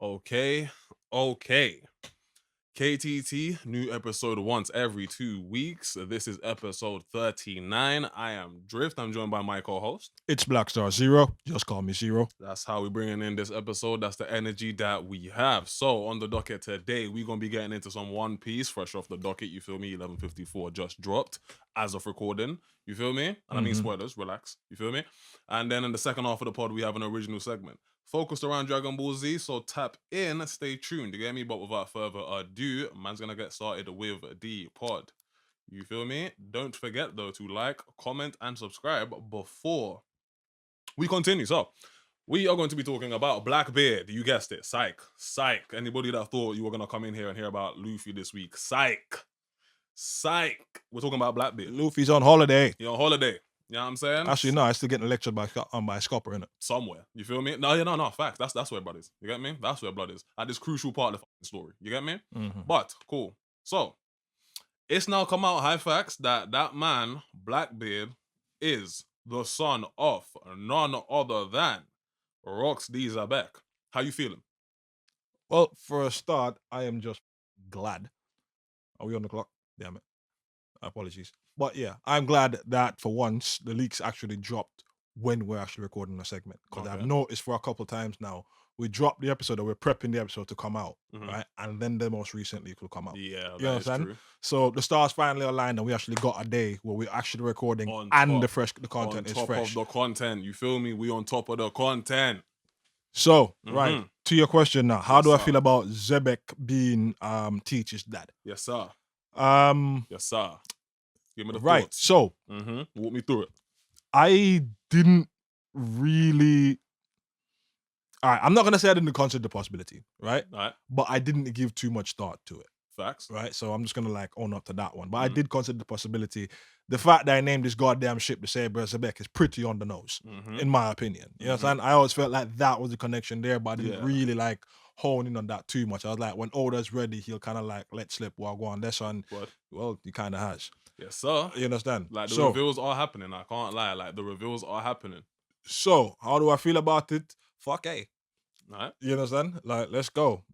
Okay. KTT, new episode once every 2 weeks. This is episode 39. I am Drift. I'm joined by my co-host. It's BlackStarXero. Just call me Zero. That's how we're bringing in this episode. That's the energy that we have. So on the docket today, we're going to be getting into some One Piece, fresh off the docket. You feel me? 11:54 just dropped as of recording. You feel me? And I mean spoilers, relax. You feel me? And then in the second half of the pod, we have an original segment focused around Dragon Ball Z, so tap in, stay tuned, you get me? But without further ado, man's gonna get started with the pod. You feel me? Don't forget though to like, comment, and subscribe before we continue. So, we are going to be talking about Blackbeard. You guessed it. Psych. Anybody that thought you were gonna come in here and hear about Luffy this week, psych. We're talking about Blackbeard. Luffy's on holiday. You're on holiday. You know what I'm saying? Actually, no, I still getting lectured by Scopper, innit? Somewhere. You feel me? No, facts. That's where blood is. You get me? That's where blood is. At this crucial part of the story. You get me? But, cool. So, it's now come out high facts that man, Blackbeard, is the son of none other than Rox D. Xebec. How you feeling? Well, for a start, I am just glad. Are we on the clock? Damn it. Apologies. But yeah, I'm glad that for once the leaks actually dropped when we're actually recording a segment. Because I've noticed for a couple of times now, we dropped the episode or we're prepping the episode to come out, right? And then the most recent leak will come out. Yeah, you know what I'm saying? So the stars finally aligned and we actually got a day where we're actually recording the content is fresh. On top of the content, you feel me? We on top of the content. So, right, to your question now, how do I feel about Xebec being Teach's dad? Yes, sir. Yes, sir. Give me the thoughts. So walk me through it. I didn't really. All right, I'm not gonna say I didn't consider the possibility, right? But I didn't give too much thought to it. Facts. Right, so I'm just gonna like own up to that one. But I did consider the possibility. The fact that I named this goddamn ship the Saber Xebec is pretty on the nose, in my opinion. You know what I'm saying? I always felt like that was the connection there, but I didn't really like hone in on that too much. I was like, when Oda's ready, he'll kind of like let slip while go on this one. Well, he kind of has. Yes, sir. You understand? Like the reveals are happening. I can't lie. Like the reveals are happening. So how do I feel about it? Fuck A. Right. You understand? Like, let's go.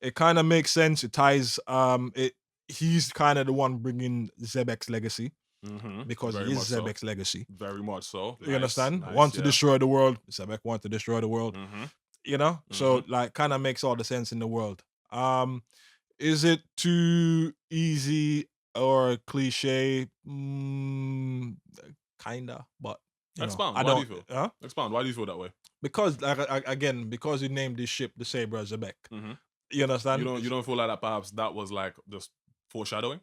It kind of makes sense. It ties. He's kind of the one bringing Xebec's legacy because he is Xebec's legacy. Very much so. You understand? Want to destroy the world. Xebec want to destroy the world. You know? So like, kind of makes all the sense in the world. Is it too easy or cliche? Kinda, but expound. I Why don't. do you feel? Expound. Why do you feel that way? Because because you named this ship the Saber Xebec. You understand? You don't feel like that perhaps that was like just foreshadowing?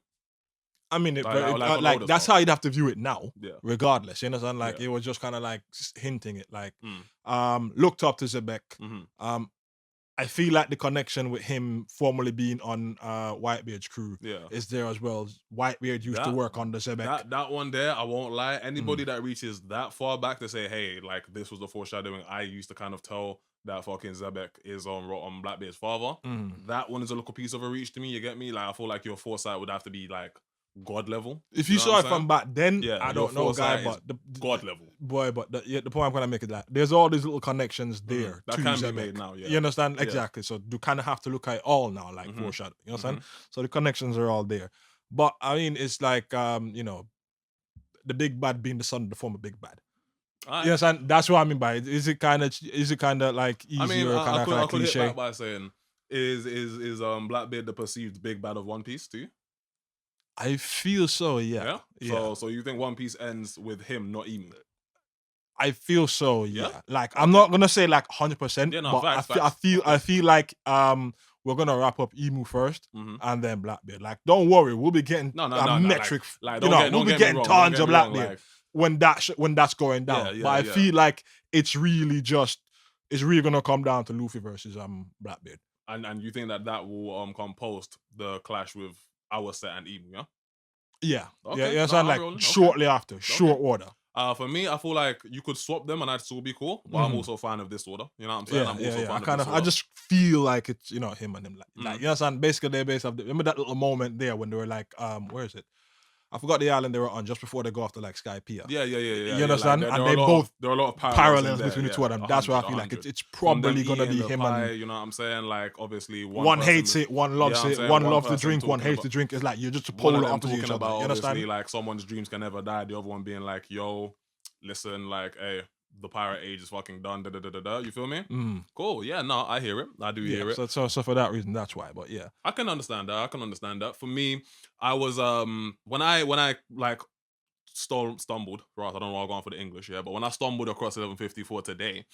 I mean, that's how you'd have to view it now. Yeah. Regardless, you understand? Like it was just kind of like hinting it, like looked up to Xebec. I feel like the connection with him formerly being on Whitebeard's crew is there as well. Whitebeard used to work on the Xebec. That one there, I won't lie. Anybody that reaches that far back to say, hey, like this was the foreshadowing, I used to kind of tell that fucking Xebec is on Blackbeard's father. That one is a little piece of a reach to me, you get me? Like I feel like your foresight would have to be like God level. If you saw it from back then, I don't know, guy, but the God level. Boy, but the point I'm gonna make is that there's all these little connections there that can be made now. You understand? Exactly. So you kind of have to look at it all now, like foreshadowing. You understand? So the connections are all there. But I mean, it's like the big bad being the son of the former big bad. You understand? That's what I mean by it. Is it kind of like easier? I mean, I could hit back by saying, is Blackbeard the perceived big bad of One Piece too? I feel so, yeah. So you think One Piece ends with him, not Emu? I feel so, yeah. Like I'm not gonna say like 100%, but I feel like we're gonna wrap up Emu first and then Blackbeard. Like, don't worry, we'll be getting metric. We'll be getting tons of Blackbeard when that's going down. But I feel like it's really gonna come down to Luffy versus Blackbeard. And you think that will come post the clash with our set and Emu, yeah? Yeah. Okay. Yeah, sound like shortly after, short order. For me, I feel like you could swap them and I'd still be cool, but I'm also a fan of this order. You know what I'm saying? I'm also a fan of this order. I just feel like it's, him and him. Like you know what I'm saying? Basically, they're based off remember that little moment there when they were like, where is it? I forgot the island they were on just before they go off to like Skypiea. Yeah. You understand? Like, and they both there are a lot of parallels between the two of them. That's why I feel like it's probably gonna be him and. You know what I'm saying? Like obviously one hates it, one loves it, one loves the drink, one hates the drink. It's like you're just polar opposite each other. You understand? Like someone's dreams can never die. The other one being like, yo, listen, like, hey, the pirate age is fucking done. You feel me? Cool. Yeah. No, I hear it. I do hear it. So for that reason, that's why. But yeah, I can understand that. For me, I was when I like stumbled. Right, I don't know why I'm going for the English, yeah. But when I stumbled across 1154 today,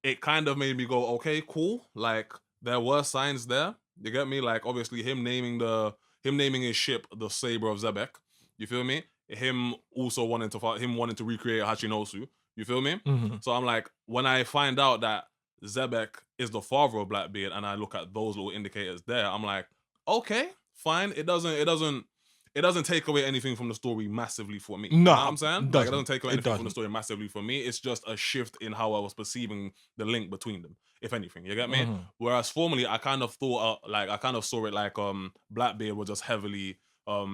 it kind of made me go, okay, cool. Like there were signs there. You get me? Like obviously him naming his ship the Saber of Xebec. You feel me? Him also wanting to recreate Hachinosu. You feel me? So I'm like, when I find out that Xebec is the father of Blackbeard, and I look at those little indicators there, I'm like, okay, fine. It doesn't take away anything from the story massively for me. No, you know what I'm saying? Like, it doesn't take away anything from the story massively for me. It's just a shift in how I was perceiving the link between them, if anything. You get me? Whereas formerly, I kind of thought, I kind of saw it like Blackbeard was just heavily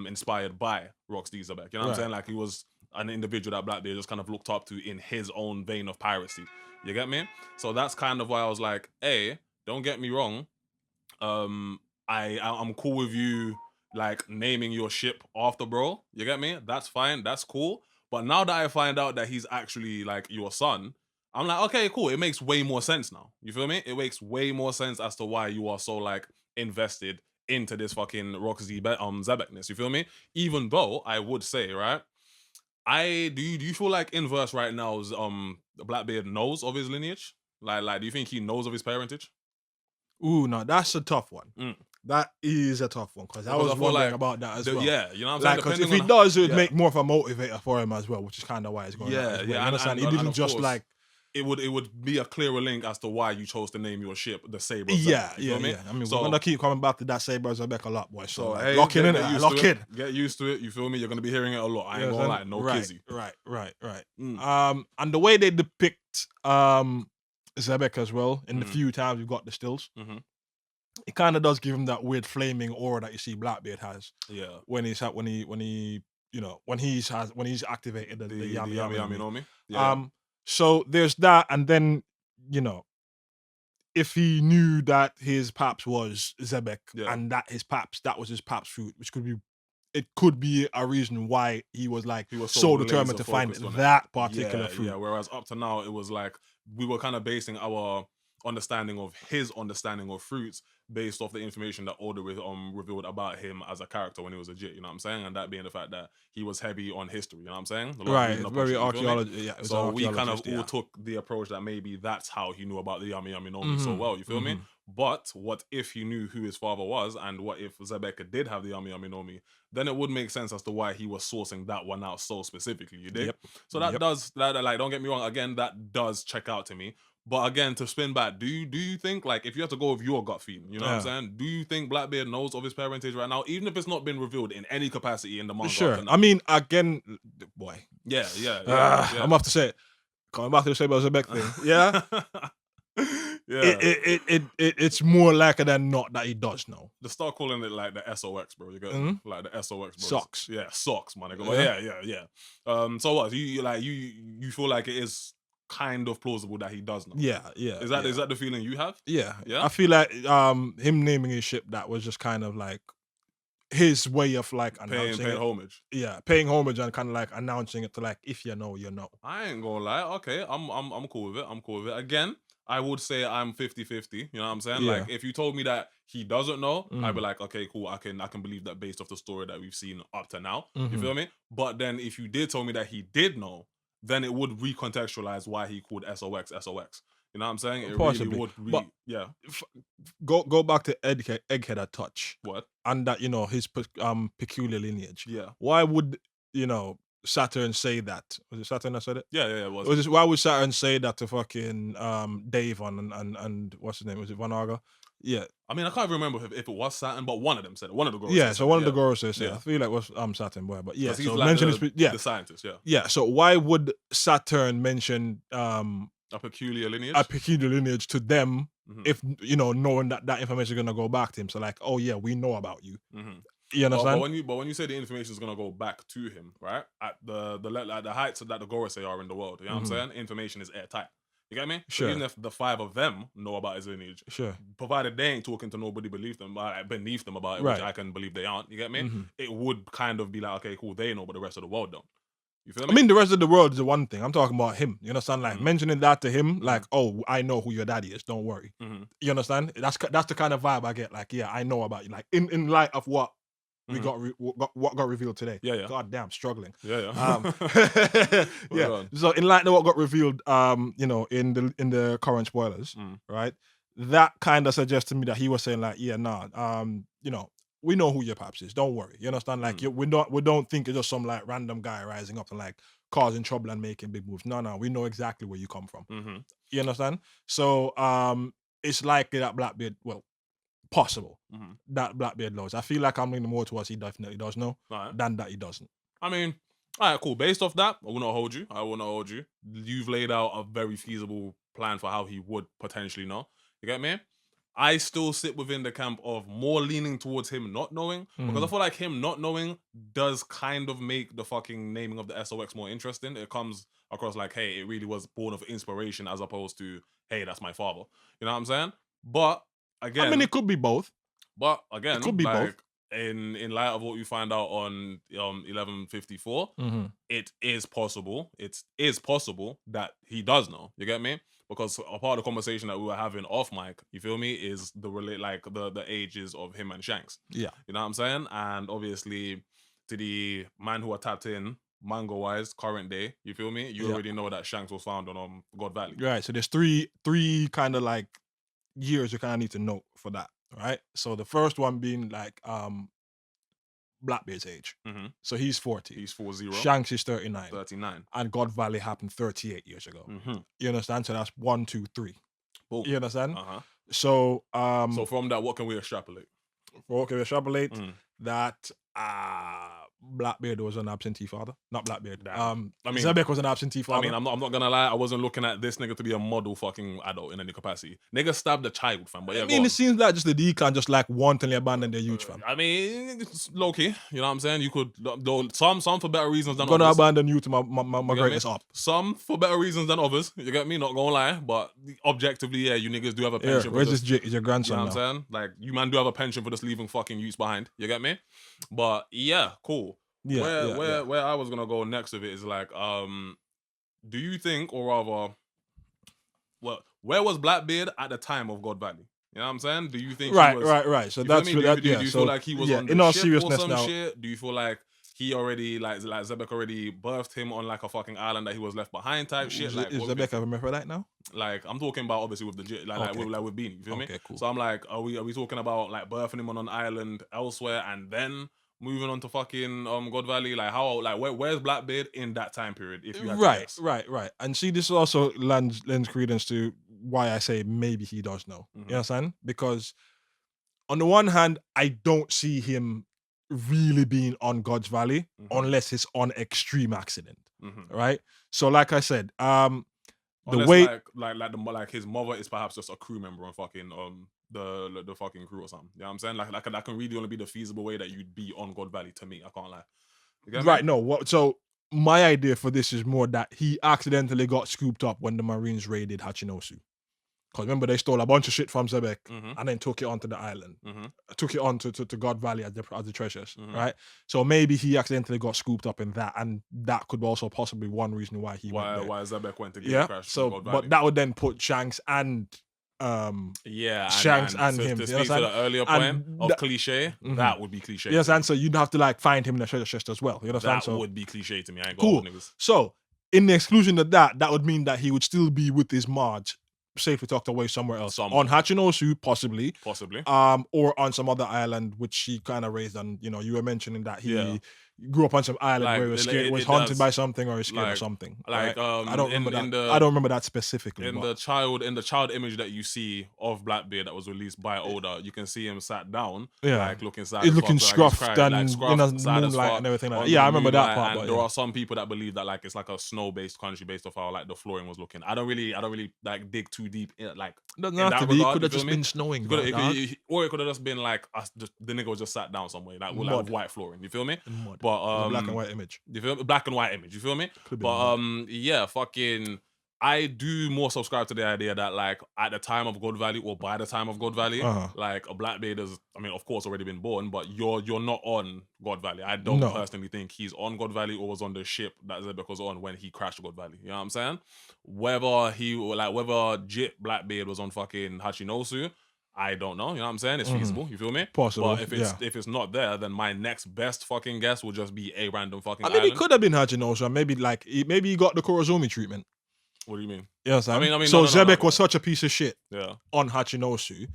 inspired by Rocksteady Xebec. You know what I'm saying? Like he was an individual that Blackbeard just kind of looked up to in his own vein of piracy. You get me? So that's kind of why I was like, hey, don't get me wrong. I'm cool with you like naming your ship after bro. You get me? That's fine. That's cool. But now that I find out that he's actually like your son, I'm like, okay, cool. It makes way more sense now. You feel me? It makes way more sense as to why you are so like invested into this fucking Rocksteady Xebecness. You feel me? Even though I would say, right? Do you feel like Inverse right now is Blackbeard knows of his lineage? Like do you think he knows of his parentage? Ooh, no, that's a tough one. That is a tough one because I was wondering about that as well. Yeah, you know what I'm saying? Because if he does, it would make more of a motivator for him as well, which is kind of why it's going on. Yeah. You understand? He didn't just course, like... It would be a clearer link as to why you chose to name your ship the Saber. Yeah. I mean, we're going to keep coming back to that Saber Xebec a lot, boy. So like, hey, lock in it. Lock in. Get used to it. You feel me? You're going to be hearing it a lot. I ain't going to lie. No kizzy. Right. And the way they depict Xebec as well, in the few times we've got the stills, it kind of does give him that weird flaming aura that you see Blackbeard has. Yeah. When he's activated the Yami no Mi. Yeah. So there's that, and then if he knew that his paps was Xebec and that was his paps fruit, which could be a reason why he was so determined to find that particular fruit. Yeah. Whereas up to now it was like we were kind of basing our understanding of his understanding of fruits based off the information that Oda revealed about him as a character when he was a jit, you know what I'm saying? And that being the fact that he was heavy on history, you know what I'm saying? Right, very archaeology, yeah. So we kind of all took the approach that maybe that's how he knew about the Yami no Mi so well, you feel me? But what if he knew who his father was, and what if Xebec did have the Yami no Mi? Then it would make sense as to why he was sourcing that one out so specifically, you dig? So that does, like, don't get me wrong, again, that does check out to me. But again, to spin back, do you think, like, if you have to go with your gut feeling, you know what I'm saying? Do you think Blackbeard knows of his parentage right now, even if it's not been revealed in any capacity in the manga? Sure. I mean, again, boy. Yeah. I'm gonna have to say it. Coming back to the Saber Xebec thing. Yeah. It's more likely than not that he does know. Just start calling it like the SOX, bro. You get like the SOX, bro. Socks. Yeah, socks, man. Yeah. So what? You feel like it is kind of plausible that he does know. Yeah. Is that the feeling you have? Yeah. I feel like him naming his ship, that was just kind of like his way of like announcing paying homage. Yeah, paying homage and kind of like announcing it to like, if you know, you know. I ain't gonna lie. Okay, I'm cool with it. I'm cool with it. Again, I would say I'm 50-50. You know what I'm saying? Like, if you told me that he doesn't know, I'd be like, okay, cool. I can believe that based off the story that we've seen up to now. You feel me? But then if you did tell me that he did know, then it would recontextualize why he called SOX. You know what I'm saying? It possibly really would. Go back to Egghead a touch. What? And that, his peculiar lineage. Yeah. Why would, Saturn say that? Was it Saturn that said it? Yeah, it was. Why would Saturn say that to fucking Dave and what's his name? Was it Van Arga? Yeah. I mean, I can't remember if it was Saturn, but one of them said it. One of the girls. Yeah, so one of the girls said it. I feel like it was Saturn, boy. But yeah, so like the scientist, Yeah, so why would Saturn mention a peculiar lineage to them if knowing that information is gonna go back to him? So like, oh yeah, we know about you. You understand? But when you say the information is gonna go back to him, right? At the heights that the Gorosei are in the world, you know what I'm saying? Information is airtight. You get me? Sure. So even if the 5 of them know about his lineage, sure, provided they ain't talking to nobody beneath them about it, right. which I can believe they aren't. You get me? It would kind of be like, okay, cool, they know, but the rest of the world don't. You feel me? I mean, the rest of the world is the one thing. I'm talking about him. You understand? Like mentioning that to him, like, oh, I know who your daddy is. Don't worry. You understand? That's the kind of vibe I get. Like, yeah, I know about you. Like, in light of what we what got revealed today. Yeah. God damn, struggling. Yeah. Yeah. So in light of what got revealed, you know, in the current spoilers, right? That kind of suggests to me that he was saying like, yeah, nah, you know, we know who your paps is. Don't worry. You understand? Like, we don't think it's just some like random guy rising up and like causing trouble and making big moves. No, we know exactly where you come from. You understand? So it's likely that Blackbeard, well, possible that Blackbeard knows. I feel like I'm leaning more towards he definitely does know than that he doesn't. I mean, all right, cool. Based off that, I will not hold you. You've laid out a very feasible plan for how he would potentially know. You get me? I still sit within the camp of more leaning towards him not knowing, because I feel like him not knowing does kind of make the fucking naming of the SOX more interesting. It comes across like, hey, it really was born of inspiration as opposed to, hey, that's my father. You know what I'm saying? But again, I mean, it could be both. But again, it could be both. In light of what we find out on 1154, it is possible. It is possible that he does know. You get me? Because a part of the conversation that we were having off mic, you feel me, is the ages of him and Shanks. Yeah. You know what I'm saying? And obviously, to the man who are tapped in, manga wise, current day, you feel me? You already know that Shanks was found on God Valley. Right. So there's three kind of like years you kind of need to note for that. Right. So the first one being like Blackbeard's age. So he's 40. He's 40. Shanks is 39. 39. And God Valley happened 38 years ago. You understand? So that's 1, 2, 3. Boom. You understand? So so from that, what can we extrapolate? That Blackbeard was an absentee father. Not Blackbeard. I mean, Xebec was an absentee father. I mean, I'm not gonna lie, I wasn't looking at this nigga to be a model fucking adult in any capacity. Nigga stabbed a child, fam. But yeah, I mean, it seems like just the decon just like wantonly abandon their youth, fam. I mean, it's low key. You know what I'm saying? You could some for better reasons than gonna others. Abandon you to my greatest up. Some for better reasons than others. You get me? Not gonna lie, but objectively, yeah, you niggas do have a pension. Where's this Jake? Is your grandson? You know what I'm saying? Like, you man do have a pension for just leaving fucking youths behind. You get me? But yeah, cool. Where I was gonna go next with it is like, do you think, or rather, where was Blackbeard at the time of God Valley? You know what I'm saying? Do you think right? So that's do you feel like he was on the in all ship seriousness or some now. shit? Do you feel like he already like Xebec already birthed him on like a fucking island that he was left behind type shit? Like, is Xebec a hermaphrodite now? Like, I'm talking about obviously with the with Beanie. You feel me? Cool. So I'm like, are we talking about like birthing him on an island elsewhere and then moving on to fucking God Valley? Like, how, like, where's Blackbeard in that time period? If you had to guess? Right. And see, this also lends credence to why I say maybe he does know. You understand? Because on the one hand, I don't see him really being on God's Valley unless it's on extreme accident. Right? So like I said, unless way like his mother is perhaps just a crew member on fucking the fucking crew or something. You know what I'm saying? Like that can really only be the feasible way that you'd be on God Valley to me. I can't lie. You get me? Right, no. So my idea for this is more that he accidentally got scooped up when the Marines raided Hachinosu. Because remember, they stole a bunch of shit from Xebec and then took it onto the island. Took it on to God Valley as the treasures, right? So maybe he accidentally got scooped up in that, and that could also possibly be one reason why he went there. Why Xebec went to get crashed. So, God Valley. but that would then put Shanks and Shanks and him. To speak to the earlier point of cliche, that would be cliche. Yes, and so you'd have to like find him in the treasure chest as well. You understand? That would be cliche to me. I ain't cool. Niggas. So in the exclusion of that would mean that he would still be with his Marge, safely tucked away somewhere else. On Hachinosu, possibly. Or on some other island which he kind of raised on. You know, you were mentioning that he grew up on some island where he was scared, was haunted by something, or scared of something. Like I don't remember that. I don't remember that specifically. In the child image that you see of Blackbeard that was released by Oda, you can see him sat down, like looking sad. He's looking scruffed and sad moonlight and everything like that. Yeah, I remember that part. And there are some people that believe that like it's like a snow-based country based off how like the flooring was looking. I don't really like dig too deep in like. Doesn't have to be. It could have just been snowing. Or it could have just been like the nigga was just sat down somewhere like with white flooring. You feel me? But black and white image. You feel me? Black and white image. You feel me? But yeah, fucking. I do more subscribe to the idea that like at the time of God Valley or by the time of God Valley, like a Blackbeard is, I mean, of course, already been born, but you're not on God Valley. I don't personally think he's on God Valley or was on the ship that Xebec was on when he crashed God Valley. You know what I'm saying? Whether Jit Blackbeard was on fucking Hachinosu, I don't know. You know what I'm saying? It's feasible. You feel me? Possible. But if it's not there, then my next best fucking guess will just be a random fucking. I mean, it could have been Hachinosu. Maybe he got the Kurozumi treatment. What do you mean? Yes, I mean, so Xebec was such a piece of shit on Hachinosu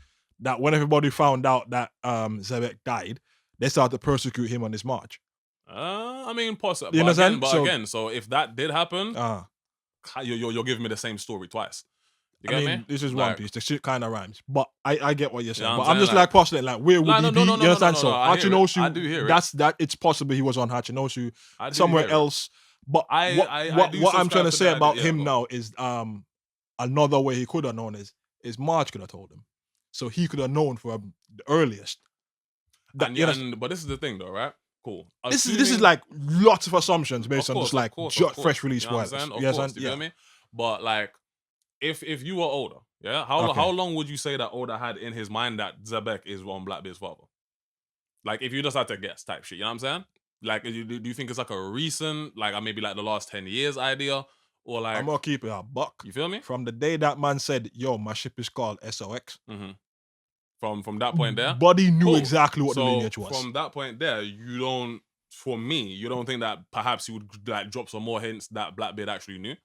that when everybody found out that Xebec died, they started to persecute him on his march. I mean, possibly. You understand? Again, so if that did happen, you're giving me the same story twice. You get me? This is One Piece. The shit kind of rhymes, but I get what you're saying. But I'm just like postulating, like where would he be? You understand? So Hachinosu, I do hear it. That it's possible he was on Hachinosu somewhere else. But what I'm trying to say about him now is another way he could have known is Marge could have told him, so he could have known for the earliest. But this is the thing, though, right? Cool. This is like lots of assumptions based on just like fresh release spoilers. You feel me? But like, if you were older, how long would you say that Oda had in his mind that Xebec is on Blackbeard's father? Like, if you just had to guess, type shit. You know what I'm saying? Like, do you think it's like a recent, like maybe like the last 10 years idea? Or like... I'm gonna keep it a buck. You feel me? From the day that man said, yo, my ship is called SOX. From that point there? Buddy knew exactly what the lineage was. From that point there, you don't think that perhaps you would like drop some more hints that Blackbeard actually knew?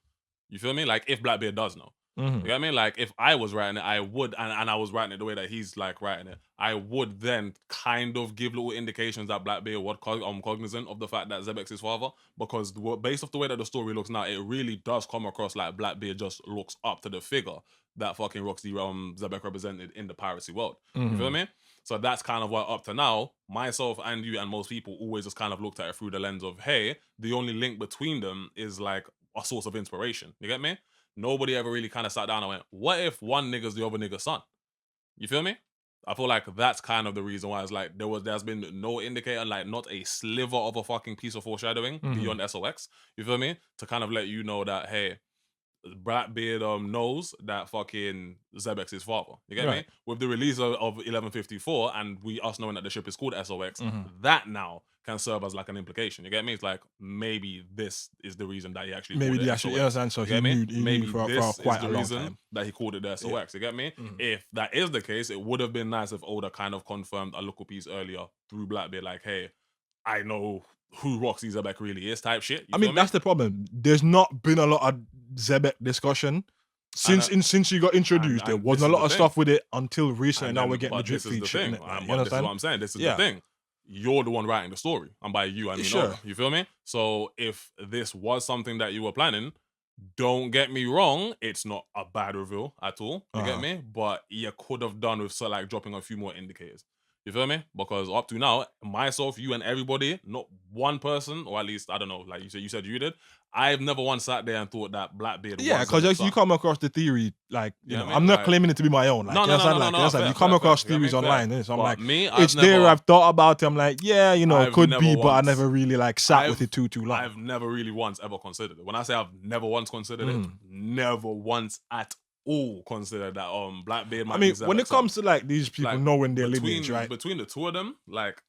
You feel me? Like, if Blackbeard does know. You know what I mean? Like, if I was writing it, I would, and I was writing it the way that he's like writing it, I would then kind of give little indications that Blackbeard was cognizant of the fact that Xebec's his father, because based off the way that the story looks now, it really does come across like Blackbeard just looks up to the figure that fucking Roxy Xebec represented in the piracy world. You feel me? So that's kind of what up to now, myself and you and most people always just kind of looked at it through the lens of, hey, the only link between them is like a source of inspiration. You get me? Nobody ever really kind of sat down and went, what if one nigga's the other nigga's son? You feel me? I feel like that's kind of the reason why it's like there's been no indicator, like not a sliver of a fucking piece of foreshadowing beyond SOX. You feel me? To kind of let you know that, hey, Blackbeard knows that fucking Xebec's his father. You get me? With the release of 1154 and us knowing that the ship is called SOX, that now can serve as like an implication. You get me? It's like maybe this is the reason that he actually understand. So he knew for quite a long time that he called it the SOX. You get me? If that is the case, it would have been nice if Oda kind of confirmed a little piece earlier through Blackbeard, like, hey, I know who Roxy Xebec really is, type shit. I mean, that's the problem. There's not been a lot of Xebec discussion since you got introduced. There wasn't a lot of stuff with it until recently. Now we're getting the Drift feature. This is what I'm saying. This is the thing. You're the one writing the story, and by you I mean Oda. You feel me? So if this was something that you were planning, don't get me wrong, it's not a bad reveal at all. You get me? But you could have done with like dropping a few more indicators. You feel me? Because up to now, myself, you, and everybody, not one person, or at least I don't know, like you said you did. I've never once sat there and thought that Blackbeard. Yeah, because you come across the theory, like you know, I'm not claiming it to be my own. Like, no. You come across theories online, so I'm like, it's there. I've thought about it. I'm like, yeah, you know, it could be, but I never really like sat with it too long. I've never really once ever considered it. When I say I've never once considered it, never once at all considered that Blackbeard might be Xebec. When it comes to like these people knowing their lineage, right? Between the two of them, like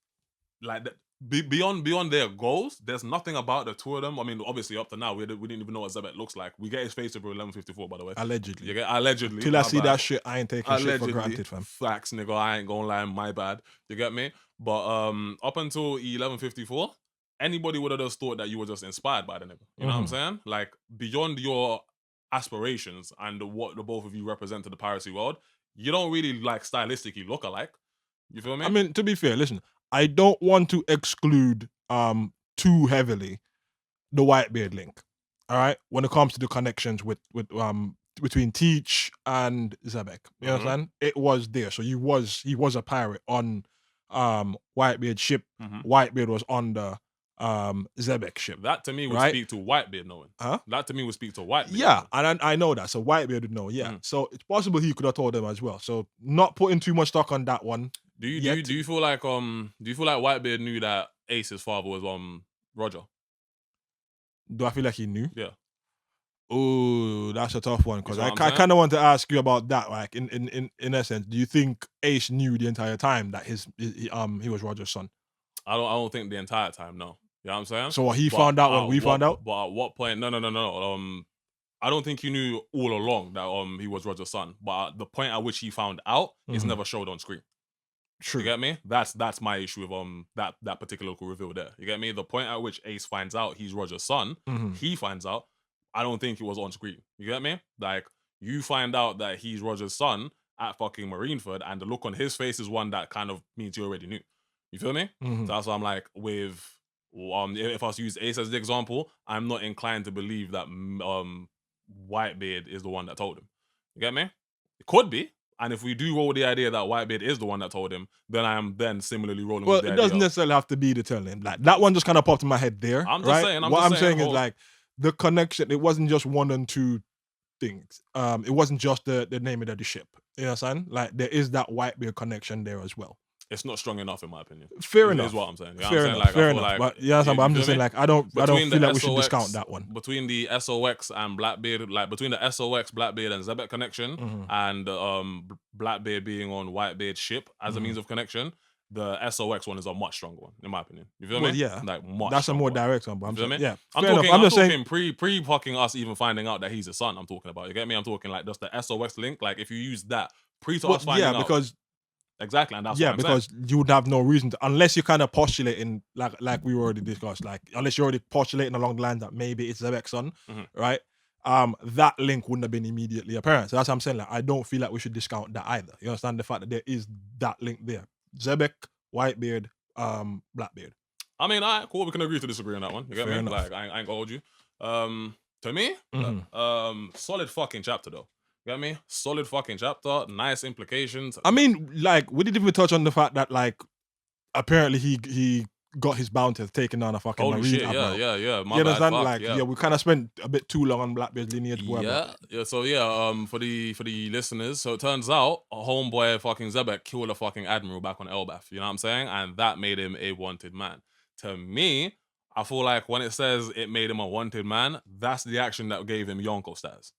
beyond their goals, there's nothing about the two of them. I mean, obviously up to now, we didn't even know what Xebec looks like. We get his face over 1154, by the way. Allegedly. You get allegedly. Till I see that shit, I ain't taking shit for granted, fam. Facts, nigga. I ain't gonna lie, my bad. You get me? But up until 1154, anybody would have just thought that you were just inspired by the nigga. You know what I'm saying? Like, beyond your aspirations and what the both of you represent to the piracy world, you don't really like stylistically look alike. You feel me? I mean, to be fair, listen, I don't want to exclude too heavily the Whitebeard link. All right, when it comes to the connections with between Teach and Xebec, you understand? It was there. So he was a pirate on Whitebeard ship. Whitebeard was on the Xebec ship. That to me would speak to Whitebeard knowing. That to me would speak to Whitebeard. Yeah, and I know that. So Whitebeard would know. Yeah. So it's possible he could have told them as well. So not putting too much stock on that one. Do you feel like Whitebeard knew that Ace's father was Roger? Do I feel like he knew? Yeah. Oh, that's a tough one because I kind of want to ask you about that. Like in essence, do you think Ace knew the entire time that he was Roger's son? I don't think the entire time. No, you know what I'm saying. So he found out when we found out. But at what point? No. I don't think he knew all along that he was Roger's son. But at the point at which he found out is never showed on screen. True. You get me? That's my issue with that particular reveal there. You get me? The point at which Ace finds out he's Roger's son, he finds out. I don't think it was on screen. You get me? Like, you find out that he's Roger's son at fucking Marineford, and the look on his face is one that kind of means you already knew. You feel me? So that's why I'm like, with if I was to use Ace as the example, I'm not inclined to believe that Whitebeard is the one that told him. You get me? It could be. And if we do roll the idea that Whitebeard is the one that told him, then I am then similarly rolling with the idea. Well, it doesn't necessarily have to be the telling. Like, that one just kind of popped in my head there. I'm just saying. What I'm saying is, like, the connection, it wasn't just one and two things. It wasn't just the name of the ship. You know what I'm saying? Like, there is that Whitebeard connection there as well. It's not strong enough, in my opinion. Fair enough. Is what I'm saying. You know fair what I'm enough. saying? Like, fair enough. But yeah, but I'm just saying, like, I don't feel like we should discount that one. Between the SOX and Blackbeard, like between the SOX, Blackbeard, and Xebec connection, and Blackbeard being on Whitebeard's ship as a means of connection, the SOX one is a much stronger one, in my opinion. You feel me? Yeah. Like, much that's a more one. direct one. But I'm saying, yeah. I'm talking saying pre-fucking us even finding out that he's a son. I'm talking about. You get me? I'm talking like just the SOX link. Like, if you use that us finding out. Yeah, because. Exactly, and that's yeah, what I'm because saying. You would have no reason to, unless you're kind of postulating, like we already discussed, like unless you're already postulating along the lines that maybe it's Xebec's son, right? That link wouldn't have been immediately apparent. So that's what I'm saying. Like, I don't feel like we should discount that either. You understand the fact that there is that link there. Xebec, Whitebeard, Blackbeard. I mean, all right, cool. We can agree to disagree on that one. You get Fair me? enough. Like, I ain't gonna hold you. To me, solid fucking chapter though. Get me? Solid fucking chapter. Nice implications. I mean, like, we didn't even touch on the fact that, like, apparently he got his bounty taken down a fucking Holy marine shit, admiral. yeah. You understand? Like, we kind of spent a bit too long on Blackbeard's lineage. Yeah. So for the listeners, so it turns out a homeboy fucking Xebec killed a fucking admiral back on Elbaf. You know what I'm saying? And that made him a wanted man. To me, I feel like when it says it made him a wanted man, that's the action that gave him Yonko status.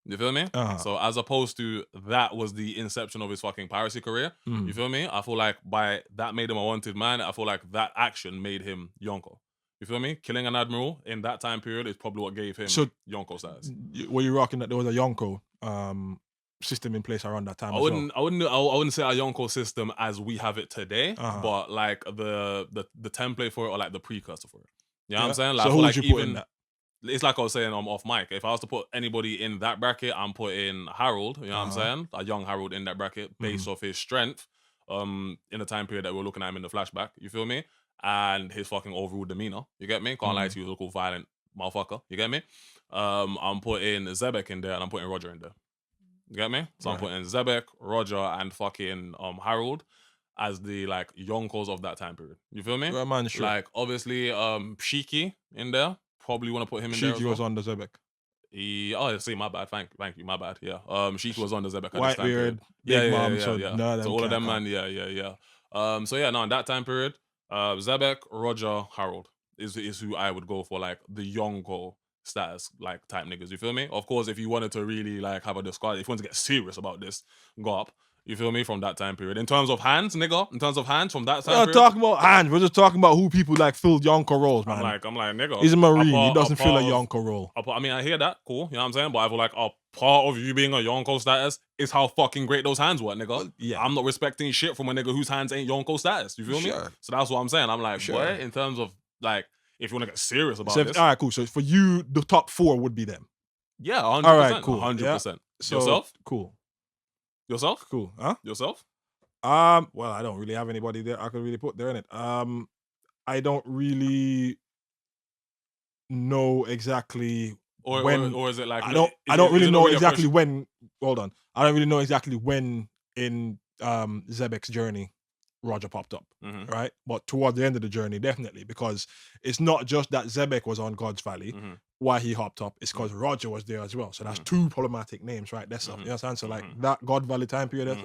You feel me? So as opposed to that was the inception of his fucking piracy career. You feel me? I feel like by that made him a wanted man. I feel like that action made him Yonko. You feel me? Killing an admiral in that time period is probably what gave him Yonko status. Were you rocking that there was a Yonko system in place around that time? I wouldn't say a Yonko system as we have it today, but like the template for it or like the precursor for it. You know what I'm saying? Like, so who would you put in that? It's like I was saying off mic. If I was to put anybody in that bracket, I'm putting Harold. You know what I'm saying? A young Harold in that bracket based off his strength in the time period that we're looking at him in the flashback. You feel me? And his fucking overall demeanor. You get me? Can't lie to you, he's a local violent motherfucker. You get me? I'm putting Xebec in there and I'm putting Roger in there. You get me? So I'm putting Xebec, Roger, and fucking Harold as the like Yonkos of that time period. You feel me? Yeah, man, sure. Like, obviously Shiki in there. Probably want to put him in there. Shiki was on the Xebec. My bad. Thank you, my bad. Yeah. Shiki was on the Xebec. Whitebeard, Big Mom. So all of them, man. Yeah. In that time period, Xebec, Roger, Harold is who I would go for, like the Yonko status, like type niggas. You feel me? Of course, if you wanted to really like have a discussion, if you want to get serious about this, go up. You feel me? From that time period. In terms of hands, nigga. In terms of hands from that time period. We're not talking about hands. We're just talking about who people like fill Yonko roles, man. I'm like, nigga. He's a Marine. He doesn't fill a Yonko role. I mean, I hear that. Cool. You know what I'm saying? But I feel like a part of you being a Yonko status is how fucking great those hands were, nigga. Yeah. I'm not respecting shit from a nigga whose hands ain't Yonko status. You feel me? So that's what I'm saying. I'm like, boy, in terms of like, if you want to get serious about this. All right, cool. So for you, the top 4 would be them. Yeah, 100%. All right, cool. 100%. Yeah. So, yourself? Cool. Yourself? Cool. Huh? Yourself? Well, I don't really have anybody there I could really put there in it. I don't really know exactly when, or is it like I don't really know exactly when. Hold on, I don't really know exactly when in Xebec's journey Roger popped up, right? But toward the end of the journey, definitely, because it's not just that Xebec was on God's Valley. Why he hopped up is because Roger was there as well. So that's two problematic names, right? That's up. You understand? So like that God Valley time period,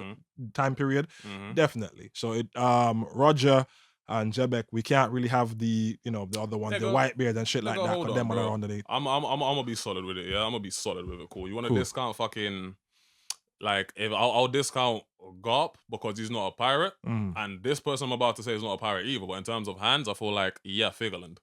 definitely. So it Roger and Xebec, we can't really have the the other one, the Whitebeard and shit like that. Because them are underneath. I'm gonna be solid with it. Yeah, I'm gonna be solid with it. Cool. You want to discount fucking like if I'll discount Garp because he's not a pirate, and this person I'm about to say is not a pirate either. But in terms of hands, I feel like Figureland.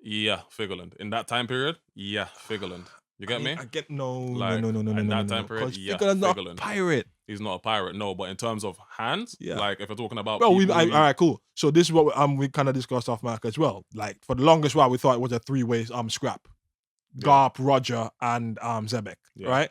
Yeah, Figureland. In that time period, Figureland. You get me? I get no. In that time period, Figureland's not a pirate. He's not a pirate, no. But in terms of hands, like if we're talking about, all right, cool. So this is what we kind of discussed off mic as well. Like for the longest while, we thought it was a three-way scrap. Garp, Roger, and Xebec, right?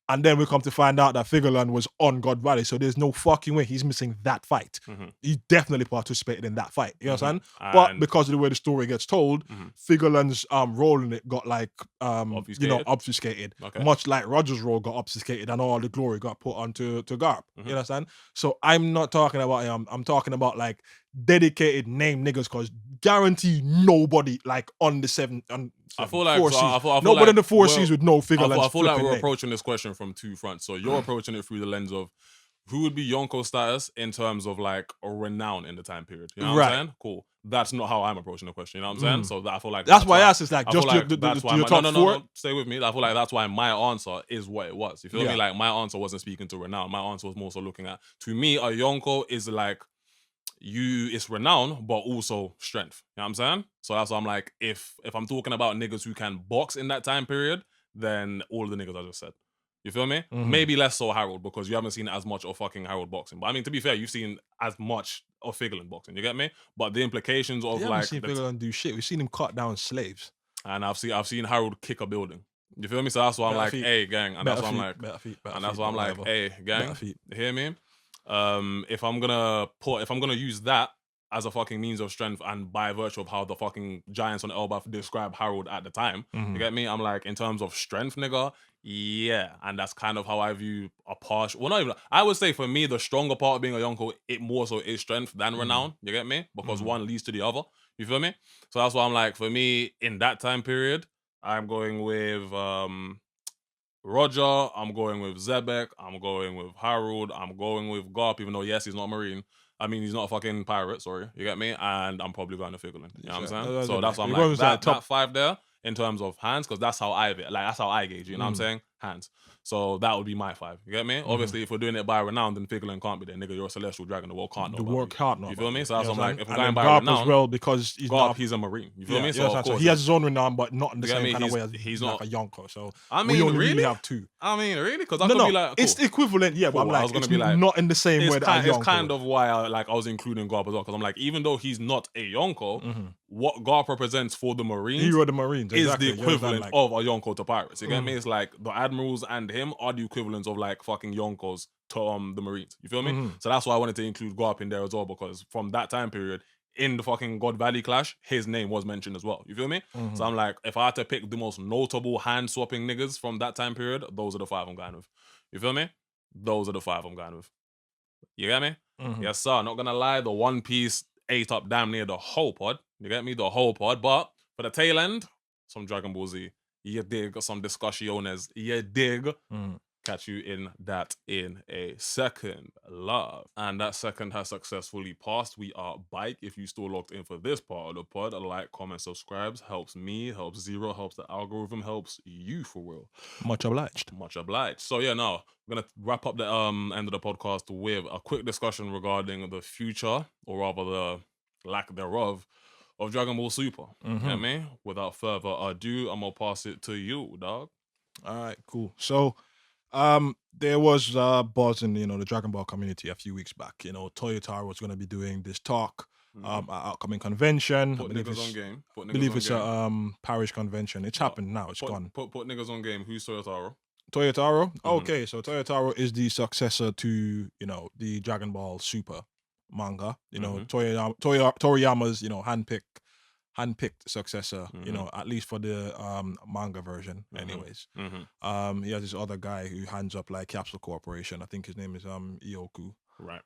And then we come to find out that Figureland was on God Valley, so there's no fucking way he's missing that fight. He definitely participated in that fight. You know what I'm saying? But because of the way the story gets told, Figureland's role in it got like obfuscated. Okay. Much like Roger's role got obfuscated and all the glory got put onto Garp. You understand? So I'm not talking about him. I'm talking about like dedicated name niggas, because guarantee nobody like on the seven. I feel like nobody like, in the 4 Cs would know Figureland. I feel like we're approaching this question from two fronts. So you're approaching it through the lens of who would be Yonko status in terms of like a renown in the time period. You know what I'm saying? Cool. That's not how I'm approaching the question. You know what I'm saying? So I feel like that's why I asked. It's like just your top four. No, stay with me. I feel like that's why my answer is what it was. You feel me? Like my answer wasn't speaking to renown. My answer was more so looking at, to me, a Yonko is like, it's renown, but also strength. You know what I'm saying? So that's why I'm like, if I'm talking about niggas who can box in that time period, then all the niggas I just said. You feel me? Maybe less so Harold, because you haven't seen as much of fucking Harold boxing. But I mean, to be fair, you've seen as much of Figureland boxing. You get me? But the implications of like, seen Figureland do shit. We've seen him cut down slaves, and I've seen Harold kick a building. You feel me? So that's why I'm like, hey, gang, and that's why I'm like, hey, gang, you hear me? If I'm gonna use that as a fucking means of strength, and by virtue of how the fucking giants on Elbaf describe Harold at the time, you get me? I'm like, in terms of strength, nigga, and that's kind of how I view a partial. Well, not even. I would say for me, the stronger part of being a Yonko, it more so is strength than renown. You get me? Because one leads to the other. You feel me? So that's why I'm like, for me, in that time period, I'm going with Roger, I'm going with Xebec, I'm going with Harold, I'm going with Garp, even though yes, he's not a Marine. I mean, he's not a fucking pirate, sorry. You get me? And I'm probably going to Figureland. You know what I'm saying? So that's why I'm like, top 5 there in terms of hands, because that's how I gauge, you know what I'm saying? Hands. So that would be my 5. You get me? Obviously, if we're doing it by renown, then Figureland can't be there. Nigga, you're a celestial dragon. The world can't know. The world can't know. You feel me? So that's what I'm like, if we're going by Garp renown, as well, because he's a Marine. You feel me? So he has his own renown, but not in the same kind of way as he's like a Yonko. So I mean, we only really have 2. I mean, really? Because I could be like, it's equivalent, but I'm like, it's not in the same way that a Yonko. It's kind of why I was including Garp as well, because I'm like, even though he's not a Yonko, what Garp represents for the Marines, hero of the Marines, is the equivalent of a Yonko to pirates. You get me? It's like the admirals and him are the equivalents of like fucking Yonkos to the Marines. You feel me? So that's why I wanted to include Garp in there as well, because from that time period in the fucking God Valley clash, his name was mentioned as well. You feel me? So I'm like, if I had to pick the most notable hand swapping niggas from that time period, those are the 5 I'm going with. You feel me? Those are the 5 I'm going with. You get me? Yes, sir. Not gonna lie, the One Piece ate up damn near the whole pod. You get me? The whole pod. But for the tail end, some Dragon Ball Z. You dig? Some discussiones. You dig? Catch you in that in a second, love. And that second has successfully passed. We are bike. If you still locked in for this part of the pod, a like, comment, subscribes. Helps me, helps Xero, helps the algorithm, helps you for real. Much obliged. Much obliged. So yeah, now we're gonna wrap up the end of the podcast with a quick discussion regarding the future, or rather the lack thereof, of Dragon Ball Super. You know what I mean? Without further ado, I'm gonna pass it to you, dog. All right, cool. So there was buzz in the Dragon Ball community a few weeks back. Toyotaro was going to be doing this talk at upcoming convention. Put niggas on game. I believe it's a parish convention. It's happened now. It's gone. Put niggas on game. Who's Toyotaro? Toyotaro? Okay, so Toyotaro is the successor to the Dragon Ball Super manga. Toriyama's handpicked handpicked successor, you know, at least for the manga version, anyways. He has this other guy who hands up like Capsule Corporation. I think his name is Ioku. Right.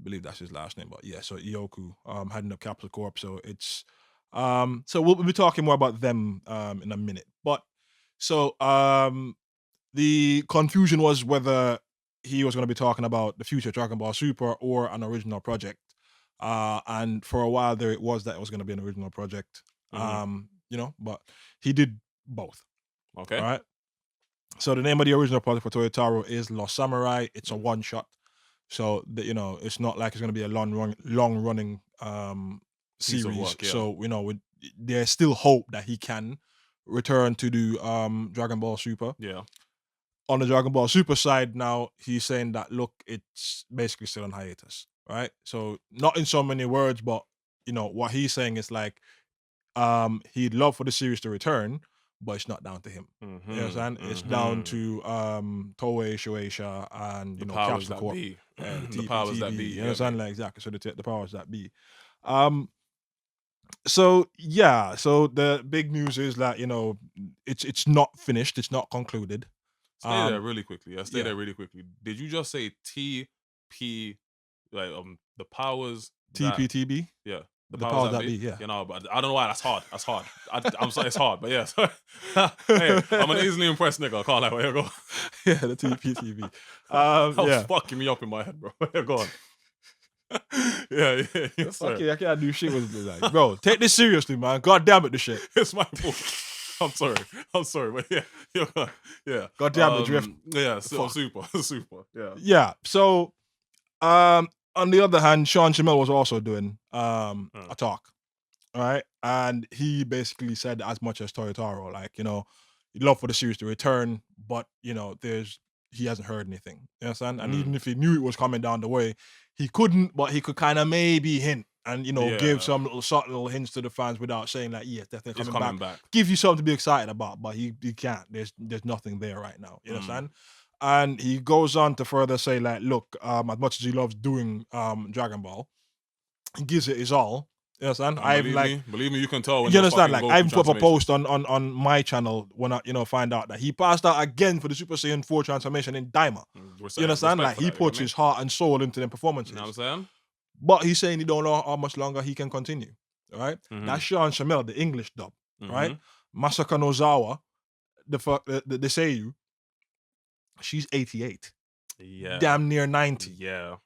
Believe that's his last name, but yeah, so Ioku heading up Capsule Corp. So it's so we'll be talking more about them in a minute. But so the confusion was whether he was going to be talking about the future Dragon Ball Super or an original project. And for a while there, it was going to be an original project. You know, but he did both. Okay. All right. So the name of the original project for Toyotaro is Lost Samurai. It's a one shot. So you know, it's not like it's going to be a long running series. Work, yeah. So you know, there's still hope that he can return to do Dragon Ball Super. Yeah. On the Dragon Ball Super side now, he's saying that look, it's basically still on hiatus, right? So not in so many words, but you know what he's saying is like, he'd love for the series to return, but it's not down to him. You know what I'm saying? It's down to Toei, Shueisha, and you know Capsule Corp, the powers that be. You know what I'm saying? Like exactly. So the powers that be. So yeah. So the big news is that you know it's not finished. It's not concluded. Stay there really quickly. Stay there really quickly. Did you just say TP, like the powers TPTB? Yeah. The powers that be, yeah. You know, but I don't know why that's hard. I'm sorry, it's hard, but yeah. Hey, I'm an easily impressed nigga. I can't lie. Here, go. Yeah, the TPTB. That was fucking me up in my head, bro. Here, go on. Yeah. Okay, I can't do shit with it. Like, bro, take this seriously, man. God damn it, this shit. It's my fault. I'm sorry, but yeah. God damn it, Drift. Yeah, so super, yeah. Yeah, so, on the other hand, Sean Shamel was also doing a talk, right? And he basically said as much as Toyotaro, like, you know, he'd love for the series to return, but, you know, he hasn't heard anything. You understand? And even if he knew it was coming down the way, he couldn't, but he could kind of maybe hint and, you know, give some little subtle hints to the fans without saying like, yes, definitely coming back. Give you something to be excited about, but he can't. There's nothing there right now. You understand? And he goes on to further say like, look, as much as he loves doing Dragon Ball, he gives it his all. You understand? Believe me, you can tell. When you understand? Like I even put up a post on my channel when I find out that he passed out again for the Super Saiyan 4 transformation in Daima. You understand? Like he puts his heart and soul into them performances. You know what I'm saying? But he's saying he don't know how much longer he can continue. All right? That's Sean Shamel, the English dub. Right? Masaka Nozawa, the Seiyu, she's 88. Yeah. Damn near 90. Yeah.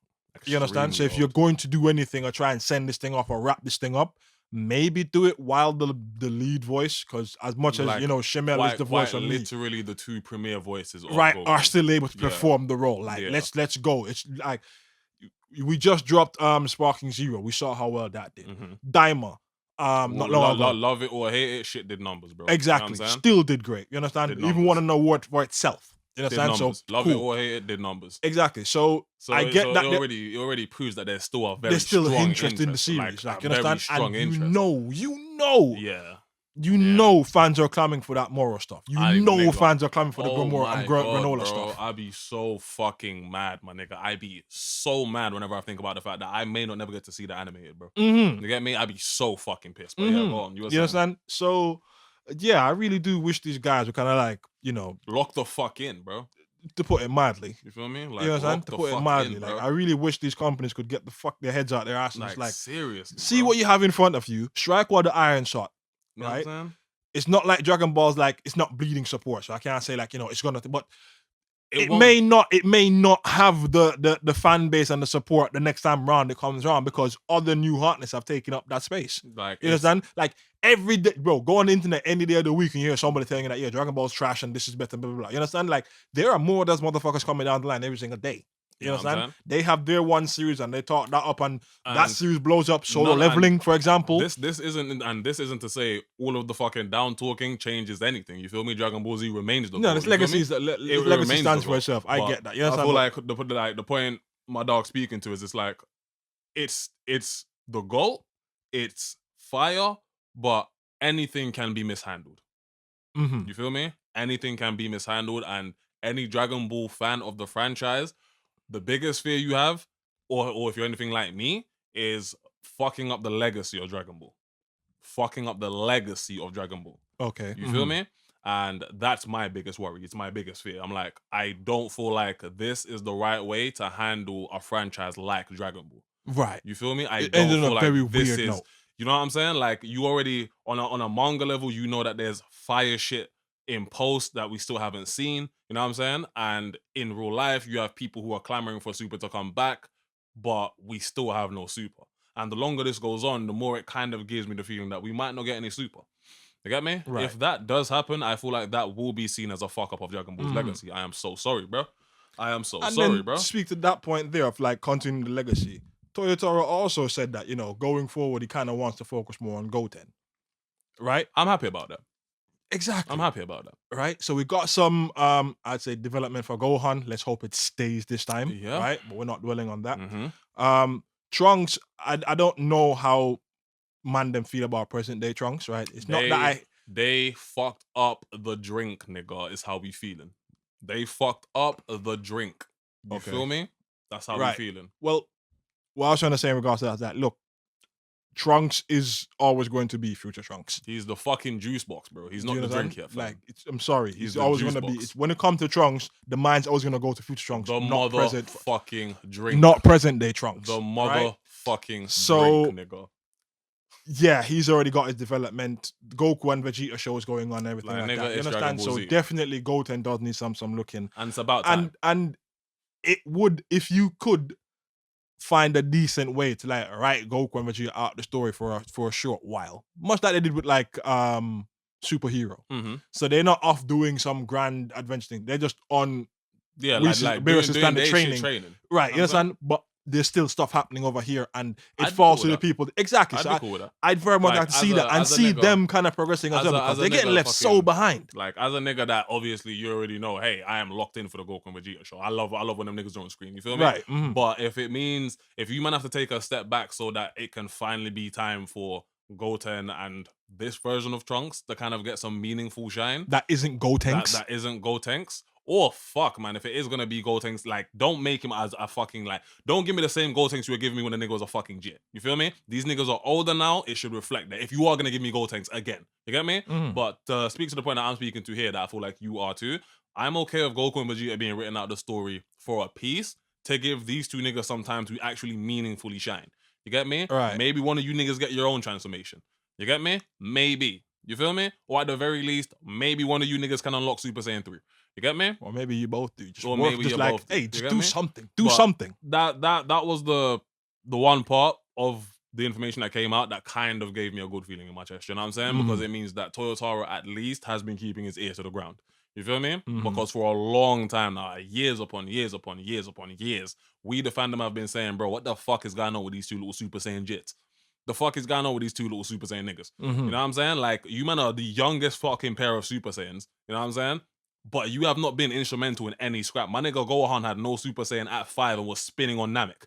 You understand? So if you're going to do anything or try and send this thing off or wrap this thing up, maybe do it while the lead voice, because as much as you know, Shamel is the voice of literally the two premier voices are still able to perform the role. Like let's go. It's like we just dropped Sparking Zero. We saw how well that did. Daima, not long ago. Love it or hate it, shit did numbers, bro. Exactly. You know still did great. You understand? Even want to know what for itself. You understand? So love it or hate it, did numbers. Exactly. So I get that. It already proves that there's still a very strong interest in the series. Like you understand? And you know. Yeah. You know fans are coming for that Moro stuff. Fans are coming for the Moro and granola stuff. I be so fucking mad, my nigga. I be so mad whenever I think about the fact that I may not never get to see the animated, bro. You get me? I be so fucking pissed. But yeah, go on. You understand? So yeah, I really do wish these guys were kind of like, you know, lock the fuck in, bro. To put it mildly. You feel me? Like, you know what I'm saying? To put it mildly. Like, I really wish these companies could get their heads out their asses. Like seriously. See what you have in front of you. Strike while the iron shot. You know right? What I'm saying? It's not like Dragon Ball's like, it's not bleeding support. So I can't say like, you know, it's gonna, but it may not have the fan base and the support the next time round it comes around, because other new hotness have taken up that space. Like, you understand? Like every day, bro, go on the internet any day of the week and you hear somebody telling you that, yeah, Dragon Ball's trash and this is better, blah, blah, blah. You understand? Like there are more of those motherfuckers coming down the line every single day. You understand? They have their one series and they talk that up, and that series blows up. Solo leveling, for example. This isn't to say all of the fucking down talking changes anything. You feel me? Dragon Ball Z remains the goal. No, this legacy stands for itself. I get that. You understand? I feel like the point my dog's speaking to is it's like it's the goal, it's fire, but anything can be mishandled. You feel me? Anything can be mishandled, and any Dragon Ball fan of the franchise, the biggest fear you have, or if you're anything like me, is fucking up the legacy of Dragon Ball. fucking up the legacy of Dragon Ball. Okay. You feel me? And that's my biggest worry. It's my biggest fear. I'm like, I don't feel like this is the right way to handle a franchise like Dragon Ball. Right. You feel me? I It don't ended feel on a like very this weird is. note. You know what I'm saying? Like, you already on a manga level, you know that there's fire shit in post that we still haven't seen. You know what I'm saying? And in real life, you have people who are clamoring for Super to come back, but we still have no Super. And the longer this goes on, the more it kind of gives me the feeling that we might not get any Super. You get me? Right. If that does happen, I feel like that will be seen as a fuck up of Dragon Ball's legacy. I am so sorry, bro. I am so sorry, bro. To speak to that point there of like continuing the legacy, Toyotaro also said that, you know, going forward, he kind of wants to focus more on Goten. Right? I'm happy about that. Exactly. I'm happy about that. Right? So we got some, I'd say, development for Gohan. Let's hope it stays this time. Yeah. Right? But we're not dwelling on that. Trunks, I don't know how Mandem feel about present day Trunks, right? It's not that They fucked up the drink, nigga, is how we feeling. They fucked up the drink. You feel me? That's how we feeling. Well, what I was trying to say in regards to that is that, look, Trunks is always going to be future Trunks. He's the fucking juice box, bro. He's not the drink yet, fam. Like, I'm sorry. He's always going to be. When it comes to Trunks, the mind's always going to go to future Trunks. The not present fucking drink. Not present day Trunks. The motherfucking drink, nigga. Yeah, he's already got his development. Goku and Vegeta shows going on, everything like that. You understand? So definitely Goten does need some looking. And it's about time. And it would, if you could find a decent way to like write Goku and Vegeta out the story for a short while, much like they did with like Superhero. So they're not off doing some grand adventure thing. They're just on like doing standard training. Right, you understand? But there's still stuff happening over here, and it falls to the people. Exactly. I'd so be cool with that. I'd very much like to see that and see them kind of progressing as well, because they're getting left so behind. Like, as a nigga that obviously you already know, hey, I am locked in for the Goku and Vegeta show. I love when them niggas are on screen. You feel me? Right. But if it means, if you might have to take a step back so that it can finally be time for Goten and this version of Trunks to kind of get some meaningful shine. That isn't Gotenks. That isn't Gotenks. Or fuck, man, if it is gonna be Gotenks, like, don't make him as a fucking, like, don't give me the same Gotenks you were giving me when the nigga was a fucking jit. You feel me? These niggas are older now. It should reflect that. If you are gonna give me Gotenks again, you get me? But speak to the point that I'm speaking to here, that I feel like you are too. I'm okay with Goku and Vegeta being written out the story for a piece to give these two niggas some time to actually meaningfully shine. You get me? Right. Maybe one of you niggas get your own transformation. You get me? Maybe. You feel me? Or at the very least, maybe one of you niggas can unlock Super Saiyan 3. You get me? Or maybe you both do. Or maybe you both do. Hey, just do something. Do something. That was the one part of the information that came out that kind of gave me a good feeling in my chest. You know what I'm saying? Because it means that Toyotaro at least has been keeping his ear to the ground. You feel me? Because for a long time now, years upon years upon years upon years, we the fandom have been saying, bro, what the fuck is going on with these two little Super Saiyan jits? The fuck is going on with these two little Super Saiyan niggas? You know what I'm saying? Like, you man are the youngest fucking pair of Super Saiyans. You know what I'm saying? But you have not been instrumental in any scrap. My nigga Gohan had no Super Saiyan at 5 and was spinning on Namek.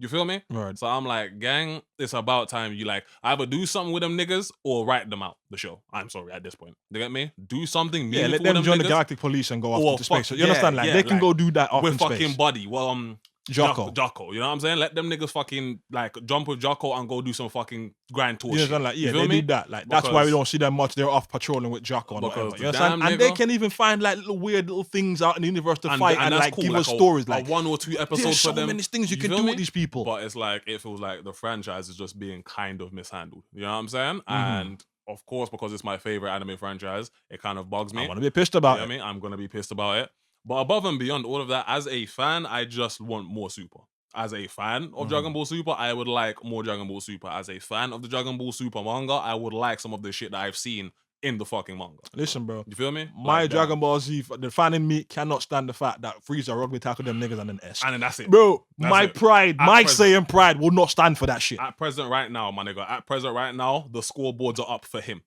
You feel me? Right. So I'm like, gang, it's about time you like either do something with them niggas or write them out the show. I'm sorry at this point. You get me? Do something meaningful. Yeah, let them join the Galactic Police and go off into space. So you understand? Like, they can go do that off in space. With fucking Buddy. Well, Jocko, you know what I'm saying? Let them niggas fucking like jump with Jocko and go do some fucking grand tour shit. Like, yeah, they do that. Like, that's why we don't see them much. They're off patrolling with Jocko and whatever. You understand? And they can even find like little weird little things out in the universe to fight and like cool. Give us stories. Like 1 or 2 episodes there's for them. so many things you can do with these people. But it's like, it feels like the franchise is just being kind of mishandled. You know what I'm saying? And of course, because it's my favorite anime franchise, it kind of bugs me. I'm gonna be pissed about it. I mean, I'm gonna be pissed about it. But above and beyond all of that, as a fan, I just want more Super. As a fan of Dragon Ball Super, I would like more Dragon Ball Super. As a fan of the Dragon Ball Super manga, I would like some of the shit that I've seen in the fucking manga. Listen, bro. You feel me? My Dragon Ball Z, the fan in me cannot stand the fact that Frieza rugby tackled them niggas and then S. And then that's it. Bro, my pride, my Saiyan pride will not stand for that shit. At present right now, my nigga, at present right now, the scoreboards are up for him.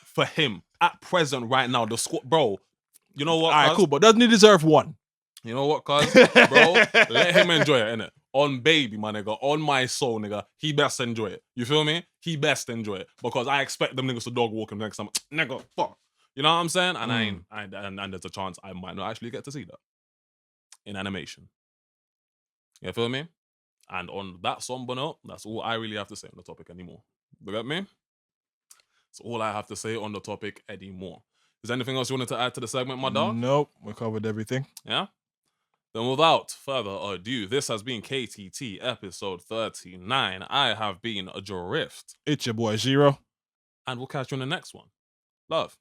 For him. At present right now, the score, bro, you know what? Alright, cool, but doesn't he deserve one? You know what, cuz? Bro, let him enjoy it, innit? On baby, my nigga, on my soul, nigga, he best enjoy it. You feel me? He best enjoy it. Because I expect them niggas to dog walk him next time. Nigga, fuck. You know what I'm saying? And and there's a chance I might not actually get to see that in animation. You feel me? And on that somber note, that's all I really have to say on the topic anymore. You get me? That's all I have to say on the topic anymore. Is there anything else you wanted to add to the segment, my dog? Nope, we covered everything. Yeah? Then without further ado, this has been KTT episode 39. I have been a Drift. It's your boy Xero. And we'll catch you on the next one. Love.